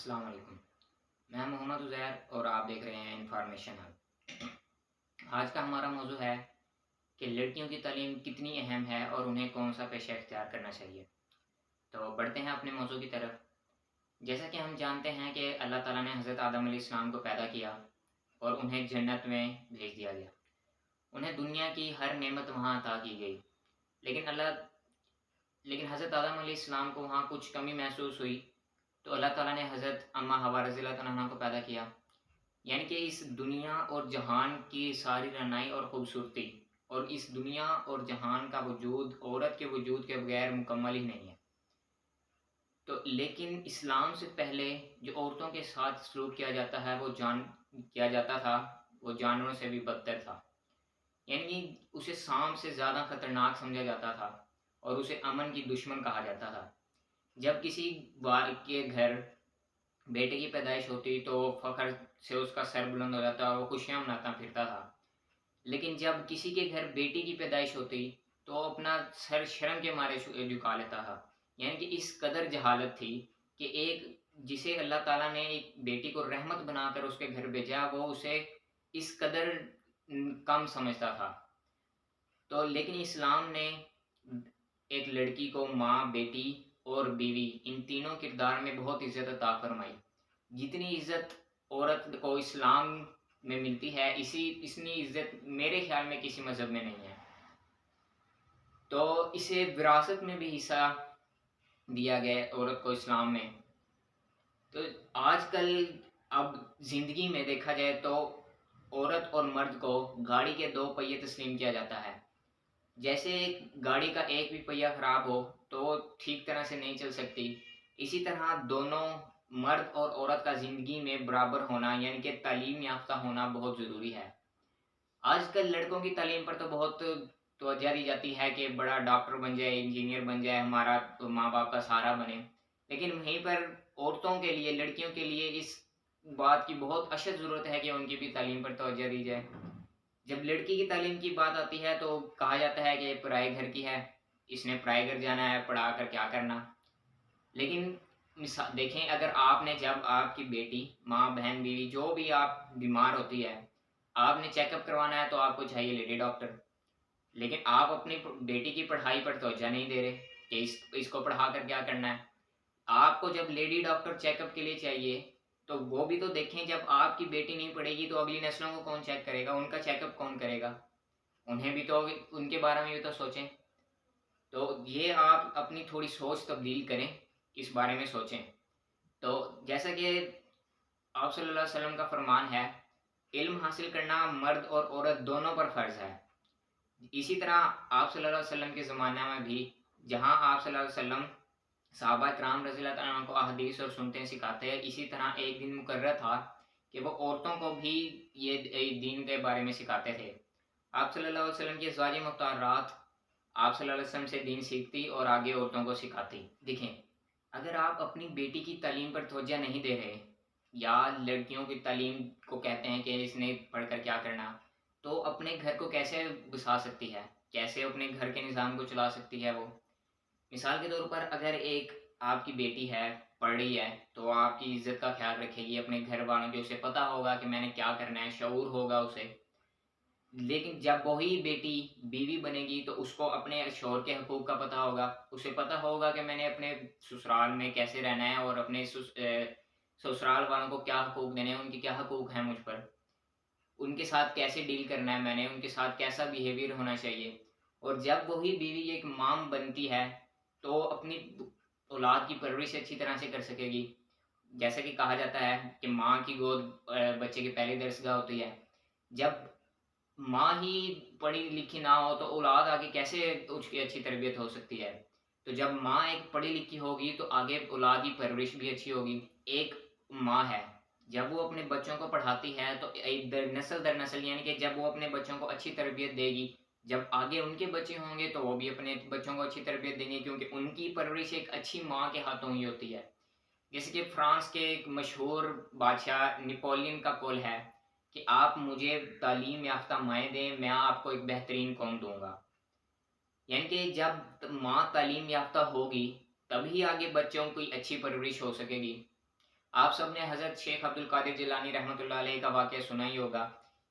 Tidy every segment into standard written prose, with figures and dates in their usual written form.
السلام علیکم، میں محمد عزیر اور آپ دیکھ رہے ہیں انفارمیشن ہب۔ آج کا ہمارا موضوع ہے کہ لڑکیوں کی تعلیم کتنی اہم ہے اور انہیں کون سا پیشہ اختیار کرنا چاہیے۔ تو بڑھتے ہیں اپنے موضوع کی طرف۔ جیسا کہ ہم جانتے ہیں کہ اللہ تعالیٰ نے حضرت آدم علیہ السلام کو پیدا کیا اور انہیں جنت میں بھیج دیا گیا۔ انہیں دنیا کی ہر نعمت وہاں عطا کی گئی، لیکن حضرت آدم علیہ السلام کو وہاں کچھ کمی محسوس ہوئی، تو اللہ تعالیٰ نے حضرت اماں حوا رضی اللہ تعالیٰ عنہ کو پیدا کیا۔ یعنی کہ اس دنیا اور جہان کی ساری رعنائی اور خوبصورتی اور اس دنیا اور جہان کا وجود عورت کے وجود کے بغیر مکمل ہی نہیں ہے۔ تو لیکن اسلام سے پہلے جو عورتوں کے ساتھ سلوک کیا جاتا ہے کیا جاتا تھا وہ جانوروں سے بھی بدتر تھا۔ یعنی اسے سانپ سے زیادہ خطرناک سمجھا جاتا تھا اور اسے امن کی دشمن کہا جاتا تھا۔ جب کسی کے گھر بیٹے کی پیدائش ہوتی تو فخر سے اس کا سر بلند ہو جاتا اور وہ خوشیاں مناتا پھرتا تھا، لیکن جب کسی کے گھر بیٹی کی پیدائش ہوتی تو اپنا سر شرم کے مارے جھکا لیتا تھا۔ یعنی کہ اس قدر جہالت تھی کہ ایک جسے اللہ تعالیٰ نے ایک بیٹی کو رحمت بنا کر اس کے گھر بھیجا، وہ اسے اس قدر کم سمجھتا تھا۔ تو لیکن اسلام نے ایک لڑکی کو ماں، بیٹی اور بیوی، ان تینوں کردار میں بہت عزت عطا فرمائی۔ جتنی عزت عورت کو اسلام میں ملتی ہے اتنی عزت میرے خیال میں کسی مذہب میں نہیں ہے۔ تو اسے وراثت میں بھی حصہ دیا گیا عورت کو اسلام میں۔ تو آج کل اب زندگی میں دیکھا جائے تو عورت اور مرد کو گاڑی کے 2 پہیے تسلیم کیا جاتا ہے۔ جیسے گاڑی کا ایک بھی پہیہ خراب ہو تو وہ ٹھیک طرح سے نہیں چل سکتی، اسی طرح دونوں مرد اور عورت کا زندگی میں برابر ہونا یعنی کہ تعلیم یافتہ ہونا بہت ضروری ہے۔ آج کل لڑکوں کی تعلیم پر تو بہت توجہ دی جاتی ہے کہ بڑا ڈاکٹر بن جائے، انجینئر بن جائے، ہمارا ماں باپ کا سہارا بنے، لیکن وہیں پر عورتوں کے لیے، لڑکیوں کے لیے اس بات کی بہت اشد ضرورت ہے کہ ان کی بھی تعلیم پر توجہ دی جائے۔ جب لڑکی کی تعلیم کی بات آتی ہے تو کہا جاتا ہے کہ یہ پرائے گھر کی ہے، اس نے پرائے گھر جانا ہے، پڑھا کر کیا کرنا۔ لیکن دیکھیں، اگر آپ نے جب آپ کی بیٹی، ماں، بہن، بیوی جو بھی آپ بیمار ہوتی ہے، آپ نے چیک اپ کروانا ہے تو آپ کو چاہیے لیڈی ڈاکٹر، لیکن آپ اپنی بیٹی کی پڑھائی پر توجہ نہیں دے رہے کہ اس کو پڑھا کر کیا کرنا ہے۔ آپ کو جب لیڈی ڈاکٹر چیک اپ کے لیے چاہیے تو وہ بھی تو دیکھیں، جب آپ کی بیٹی نہیں پڑھے گی تو اگلی نسلوں کو کون چیک کرے گا، ان کا چیک اپ کون کرے گا؟ انہیں بھی تو ان کے بارے میں بھی تو سوچیں۔ تو یہ آپ اپنی تھوڑی سوچ تبدیل کریں، اس بارے میں سوچیں۔ تو جیسا کہ آپ صلی اللہ علیہ وسلم کا فرمان ہے، علم حاصل کرنا مرد اور عورت دونوں پر فرض ہے۔ اسی طرح آپ صلی اللہ علیہ وسلم کے زمانہ میں بھی جہاں آپ صلی اللہ علیہ وسلم صحابہ کرام رضی اللہ تعالیٰ عنہ کو احادیث اور سنتیں سکھاتے ہیں، اسی طرح ایک دن مقرر تھا کہ وہ عورتوں کو بھی یہ دین کے بارے میں سکھاتے تھے۔ آپ صلی اللہ علیہ وسلم کی ازواج مطہرات آپ صلی اللہ علیہ وسلم سے دین سیکھتی اور آگے عورتوں کو سکھاتی۔ دیکھیں، اگر آپ اپنی بیٹی کی تعلیم پر توجہ نہیں دے رہے یا لڑکیوں کی تعلیم کو کہتے ہیں کہ اس نے پڑھ کر کیا کرنا، تو اپنے گھر کو کیسے بسا سکتی ہے، کیسے اپنے گھر کے نظام کو چلا سکتی ہے وہ؟ مثال کے طور پر اگر ایک آپ کی بیٹی ہے، پڑھ رہی ہے، تو آپ کی عزت کا خیال رکھے گی، اپنے گھر والوں کے، اسے پتہ ہوگا کہ میں نے کیا کرنا ہے، شعور ہوگا اسے۔ لیکن جب وہی بیٹی بیوی بنے گی تو اس کو اپنے شوہر کے حقوق کا پتہ ہوگا، اسے پتہ ہوگا کہ میں نے اپنے سسرال میں کیسے رہنا ہے اور اپنے سسرال والوں کو کیا حقوق دینے ہیں، ان کے کیا حقوق ہیں مجھ پر، ان کے ساتھ کیسے ڈیل کرنا ہے، میں نے ان کے ساتھ کیسا بیہیویئر ہونا چاہیے۔ اور جب وہی بیوی ایک ماں بنتی ہے تو اپنی اولاد کی پرورش اچھی طرح سے کر سکے گی۔ جیسا کہ کہا جاتا ہے کہ ماں کی گود بچے کی پہلی درسگاہ ہوتی ہے۔ جب ماں ہی پڑھی لکھی نہ ہو تو اولاد آگے کیسے اس کی اچھی تربیت ہو سکتی ہے؟ تو جب ماں ایک پڑھی لکھی ہوگی تو آگے اولاد کی پرورش بھی اچھی ہوگی۔ ایک ماں ہے، جب وہ اپنے بچوں کو پڑھاتی ہے تو نسل در نسل، یعنی کہ جب وہ اپنے بچوں کو اچھی تربیت دے گی، جب آگے ان کے بچے ہوں گے تو وہ بھی اپنے بچوں کو اچھی تربیت دیں گے، کیونکہ ان کی پرورش ایک اچھی ماں کے ہاتھوں ہی ہوتی ہے۔ جیسے کہ فرانس کے ایک مشہور بادشاہ نیپولین کا قول ہے کہ آپ مجھے تعلیم یافتہ مائیں دیں، میں آپ کو ایک بہترین قوم دوں گا۔ یعنی کہ جب ماں تعلیم یافتہ ہوگی تبھی آگے بچوں کی اچھی پرورش ہو سکے گی۔ آپ سب نے حضرت شیخ عبد القادر جیلانی رحمۃ اللہ علیہ کا واقعہ سنا ہی ہوگا،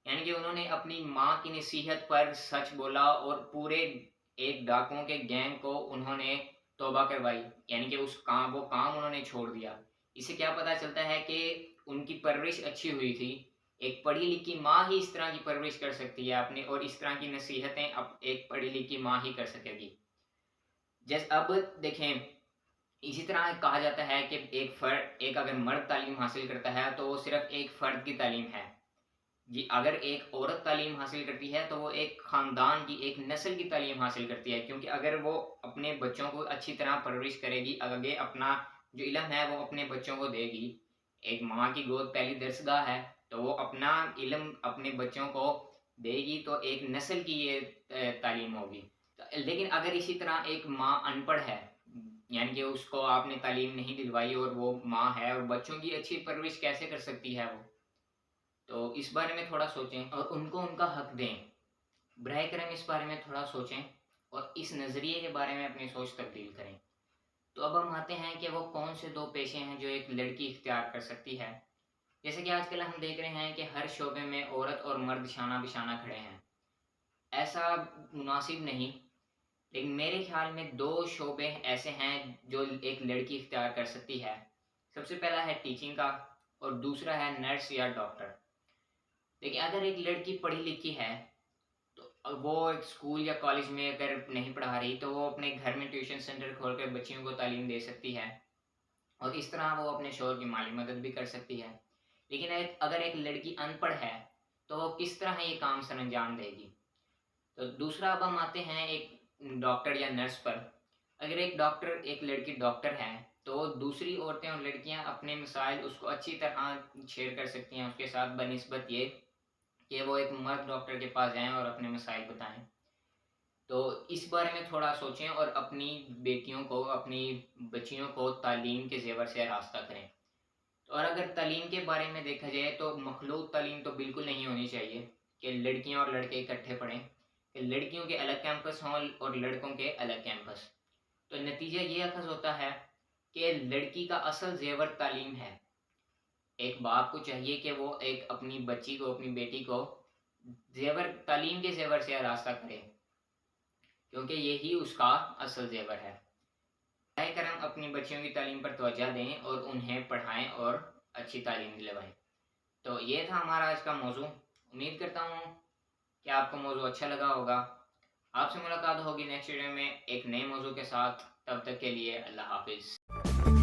یعنی کہ انہوں نے اپنی ماں کی نصیحت پر سچ بولا اور پورے ایک ڈاکوؤں کے گینگ کو انہوں نے توبہ کروائی، یعنی کہ وہ کام انہوں نے چھوڑ دیا۔ اس سے کیا پتہ چلتا ہے کہ ان کی پرورش اچھی ہوئی تھی۔ ایک پڑھی لکھی ماں ہی اس طرح کی پرورش کر سکتی ہے اپنی، اور اس طرح کی نصیحتیں ایک پڑھی لکھی ماں ہی کر سکے گی۔ جیسے اب دیکھیں، اسی طرح کہا جاتا ہے کہ ایک اگر مرد تعلیم حاصل کرتا ہے تو وہ صرف ایک فرد کی تعلیم ہے جی، اگر ایک عورت تعلیم حاصل کرتی ہے تو وہ ایک خاندان کی، ایک نسل کی تعلیم حاصل کرتی ہے، کیونکہ اگر وہ اپنے بچوں کو اچھی طرح پرورش کرے گی، اگر اپنا جو علم ہے وہ اپنے بچوں کو دے گی، ایک ماں کی گود پہلی درسگاہ ہے، تو وہ اپنا علم اپنے بچوں کو دے گی تو ایک نسل کی یہ تعلیم ہوگی۔ لیکن اگر اسی طرح ایک ماں ان پڑھ ہے، یعنی کہ اس کو آپ نے تعلیم نہیں دلوائی اور وہ ماں ہے، اور بچوں کی اچھی پرورش کیسے کر سکتی ہے وہ؟ تو اس بارے میں تھوڑا سوچیں اور ان کو ان کا حق دیں۔ براہ کرم اس بارے میں تھوڑا سوچیں اور اس نظریے کے بارے میں اپنی سوچ تبدیل کریں۔ تو اب ہم آتے ہیں کہ وہ کون سے دو پیشے ہیں جو ایک لڑکی اختیار کر سکتی ہے۔ جیسے کہ آج کل ہم دیکھ رہے ہیں کہ ہر شعبے میں عورت اور مرد شانہ بشانہ کھڑے ہیں۔ ایسا مناسب نہیں، لیکن میرے خیال میں دو شعبے ایسے ہیں جو ایک لڑکی اختیار کر سکتی ہے۔ سب سے پہلا ہے ٹیچنگ کا اور دوسرا ہے نرس یا ڈاکٹر۔ لیکن اگر ایک لڑکی پڑھی لکھی ہے تو وہ ایک اسکول یا کالج میں اگر نہیں پڑھا رہی تو وہ اپنے گھر میں ٹیوشن سینٹر کھول کر بچیوں کو تعلیم دے سکتی ہے، اور اس طرح وہ اپنے شوہر کی مالی مدد بھی کر سکتی ہے۔ لیکن اگر ایک لڑکی ان پڑھ ہے تو وہ کس طرح یہ کام سر انجام دے گی؟ تو دوسرا اب ہم آتے ہیں ایک ڈاکٹر یا نرس پر۔ اگر ایک لڑکی ڈاکٹر ہے تو وہ دوسری عورتیں اور لڑکیاں اپنے مسائل اس کو اچھی طرح شیئر کر سکتی ہیں اس کے ساتھ، بنسبت یہ کہ وہ ایک مرد ڈاکٹر کے پاس جائیں اور اپنے مسائل بتائیں۔ تو اس بارے میں تھوڑا سوچیں اور اپنی بیٹیوں کو، اپنی بچیوں کو تعلیم کے زیور سے راستہ کریں۔ اور اگر تعلیم کے بارے میں دیکھا جائے تو مخلوط تعلیم تو بالکل نہیں ہونی چاہیے کہ لڑکیاں اور لڑکے اکٹھے پڑھیں، کہ لڑکیوں کے الگ کیمپس ہوں اور لڑکوں کے الگ کیمپس۔ تو نتیجہ یہ اخذ ہوتا ہے کہ لڑکی کا اصل زیور تعلیم ہے۔ ایک باپ کو چاہیے کہ وہ ایک اپنی بچی کو، اپنی بیٹی کو تعلیم کے زیور سے راستہ کرے، کیونکہ یہی اس کا اصل زیور ہے۔ براہ کرم اپنی بچیوں کی تعلیم پر توجہ دیں اور انہیں پڑھائیں اور اچھی تعلیم دلوائیں۔ تو یہ تھا ہمارا آج کا موضوع۔ امید کرتا ہوں کہ آپ کو موضوع اچھا لگا ہوگا۔ آپ سے ملاقات ہوگی نیکسٹ ویڈیو میں ایک نئے موضوع کے ساتھ۔ تب تک کے لیے اللہ حافظ۔